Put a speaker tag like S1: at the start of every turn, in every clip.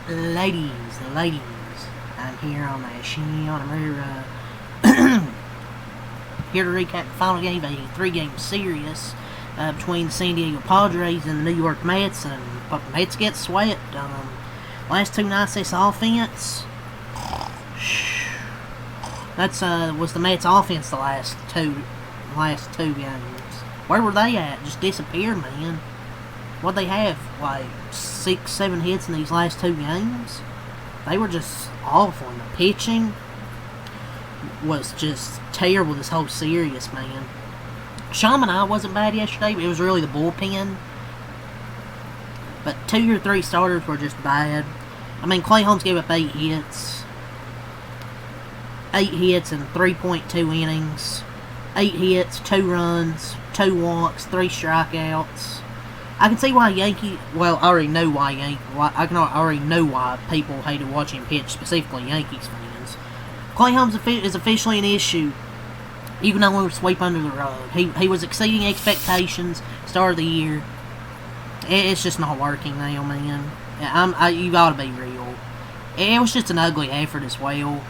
S1: Ladies, I'm here on my channel. Here to recap the final game of a 3-game series between the San Diego Padres and the New York Mets, and the Mets get swept. Last 2 nights, this offense, was the Mets' offense the last two games. Where were they at? Just disappeared, man. What'd they have? Like 6-7 hits in these last 2 games? They were just awful, and the pitching was just terrible this whole series, man. Shaman wasn't bad yesterday, but it was really the bullpen. But 2 or 3 starters were just bad. I mean, Clay Holmes gave up 8 hits. 8 hits in 3.2 innings. 8 hits, 2 runs, 2 walks, 3 strikeouts. I can see why I already know why people hated watching him pitch, specifically Yankees fans. Clay Holmes is officially an issue. You can no longer sweep under the rug. He was exceeding expectations start of the year. It's just not working now, man. You gotta be real. It was just an ugly effort as well.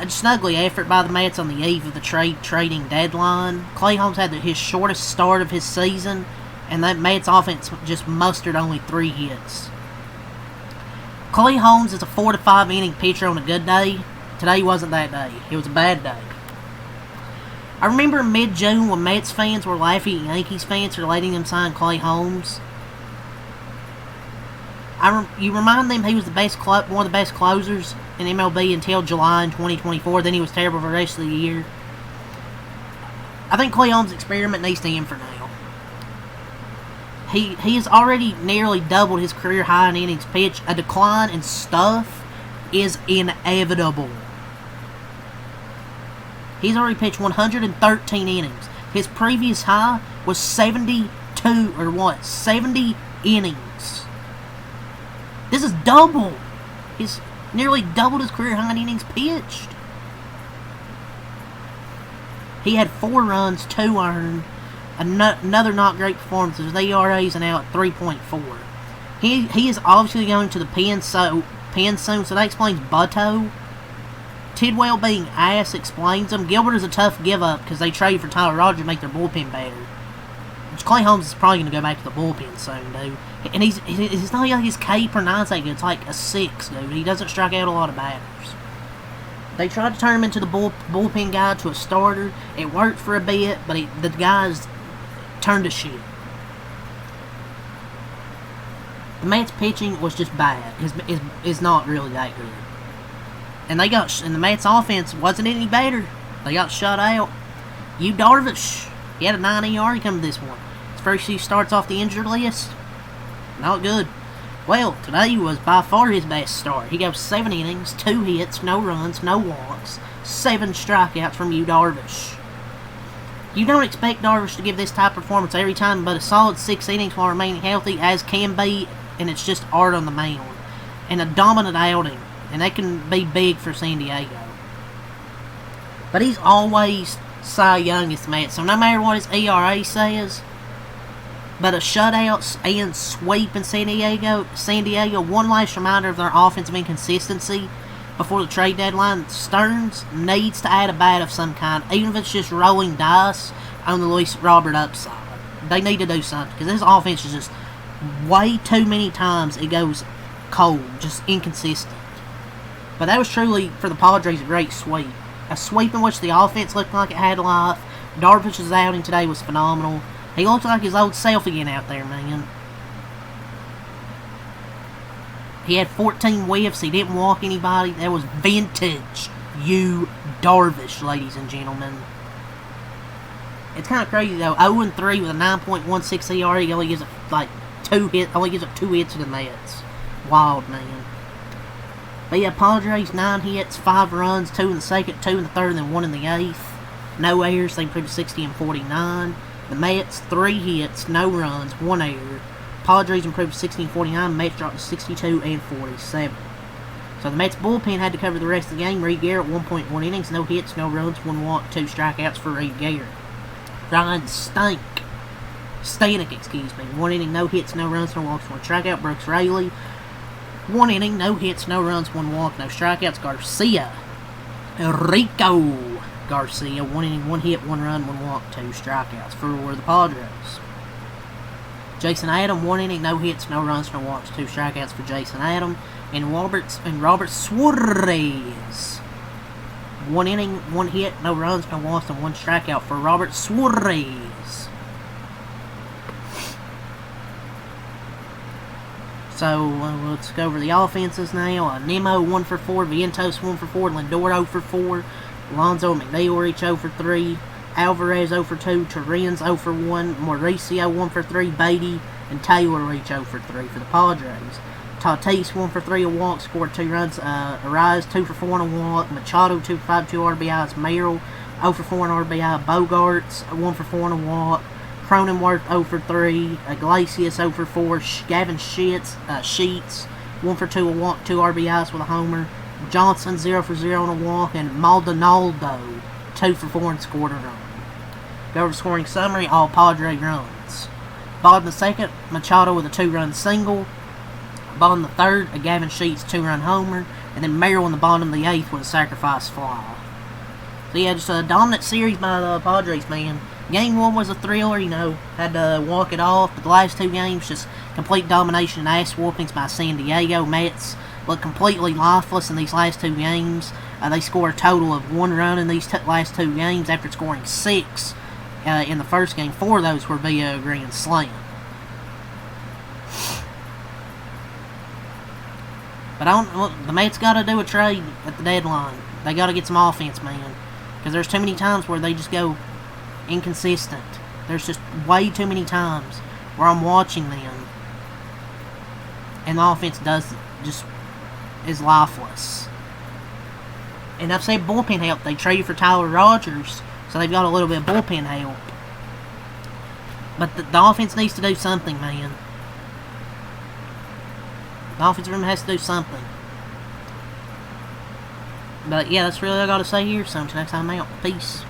S1: Just an ugly effort by the Mets on the eve of the trading deadline. Clay Holmes had his shortest start of his season, and that Mets offense just mustered only 3 hits. Clay Holmes is a 4 to 5 inning pitcher on a good day. Today wasn't that day. It was a bad day. I remember mid-June when Mets fans were laughing at Yankees fans for letting them sign Clay Holmes. You remind them he was one of the best closers in MLB until July in 2024. Then he was terrible for the rest of the year. I think Clay Holmes' experiment needs to end for now. He has already nearly doubled his career high in innings pitched. A decline in stuff is inevitable. He's already pitched 113 innings. His previous high was 70 innings. This is double. He's nearly doubled his career high in innings pitched. He had 4 runs, 2 earned. Another not great performance. His ERA is now at 3.4. He is obviously going to the pen soon, so that explains Butto. Tidwell being ass explains them. Gilbert is a tough give-up because they traded for Tyler Rogers to make their bullpen better. Which Clay Holmes is probably going to go back to the bullpen soon, dude. And it's not like his K per 9's that good. It's like a 6, dude. He doesn't strike out a lot of batters. They tried to turn him into the bullpen guy to a starter. It worked for a bit, but the guys turned to shit. The Mets pitching was just bad. Is not really that good. And the Mets offense wasn't any better. They got shut out. Darvish, he had a 9 ERA coming this one. His first few starts off the injured list, not good. Well, today was by far his best start. He goes 7 innings, 2 hits, no runs, no walks, 7 strikeouts from Darvish. You don't expect Darvish to give this type of performance every time, but a solid 6 innings while remaining healthy, as can be, and it's just art on the mound. And a dominant outing, and that can be big for San Diego. But he's always Cy Youngest Mets, so no matter what his ERA says, but a shutout and sweep in San Diego, one last reminder of their offensive inconsistency before the trade deadline. Stearns needs to add a bat of some kind, even if it's just rolling dice on the Luis Robert upside. They need to do something, because this offense is just way too many times it goes cold, just inconsistent. But that was truly, for the Padres, a great sweep. A sweep in which the offense looked like it had life. Darvish's outing today was phenomenal. He looked like his old self again out there, man. He had 14 whiffs. He didn't walk anybody. That was vintage Darvish, ladies and gentlemen. It's kind of crazy, though. 0-3 with a 9.16 ERA. He only gives up, only gives up 2 hits to the Mets. Wild, man. But yeah, Padres, 9 hits, 5 runs, 2 in the second, 2 in the third, and then 1 in the eighth. No errors, they improved to 60 and 49. The Mets, 3 hits, no runs, 1 error. Padres improved to 60 and 49. Mets dropped to 62 and 47. So the Mets bullpen had to cover the rest of the game. Reed Garrett, 1.1 innings, no hits, no runs, 1 walk, 2 strikeouts for Reed Garrett. Ryan Stanek, 1 inning, no hits, no runs, no walks, 1 strikeout. Brooks Raley, 1 inning, no hits, no runs, 1 walk, no strikeouts. Garcia. Rico Garcia. 1 inning, 1 hit, 1 run, 1 walk, 2 strikeouts for the Padres. Jason Adam, 1 inning, no hits, no runs, no walks, 2 strikeouts for Jason Adam. And Robert Suarez. 1 inning, 1 hit, no runs, no walks, and 1 strikeout for Robert Suarez. So, let's go over the offenses now. Nemo, 1 for 4. Vientos, 1 for 4. Lindor, 0 for 4. Alonso and McNeil, each 0 for 3. Alvarez, 0 for 2. Torrens, 0 for 1. Mauricio, 1 for 3. Beatty and Taylor, each 0 for 3 for the Padres. Tatis, 1 for 3, a walk, scored 2 runs. Ariz, 2 for 4 and a walk. Machado, 2 for 5, 2 RBIs. Merrill, 0 for 4 and RBI. Bogarts, 1 for 4 and a walk. Cronenworth, 0 for 3. Iglesias, 0 for 4. Gavin Sheets, 1 for 2, a walk, 2 RBIs with a homer. Johnson, 0 for 0 and a walk. And Maldonado, 2 for 4 and scored a run. Go over scoring summary, all Padre runs. Bottom the second, Machado with a 2-run single. Bottom the third, a Gavin Sheets 2-run homer. And then Merrill in the bottom of the 8th with a sacrifice fly. So yeah, just a dominant series by the Padres, man. Game 1 was a thriller, had to walk it off. But the last 2 games, just complete domination and ass whoopings by San Diego. Mets look completely lifeless in these last 2 games. They scored a total of 1 run in these last 2 games after scoring 6 in the first game. 4 of those were via a grand slam. But the Mets got to do a trade at the deadline. They got to get some offense, man. Because there's too many times where they just go inconsistent. There's just way too many times where I'm watching them and the offense is lifeless. And I've said bullpen help. They traded for Tyler Rogers, so they've got a little bit of bullpen help. But the offense needs to do something, man. The offensive room has to do something. But yeah, that's really all I got to say here. So until next time, I'm out. Peace.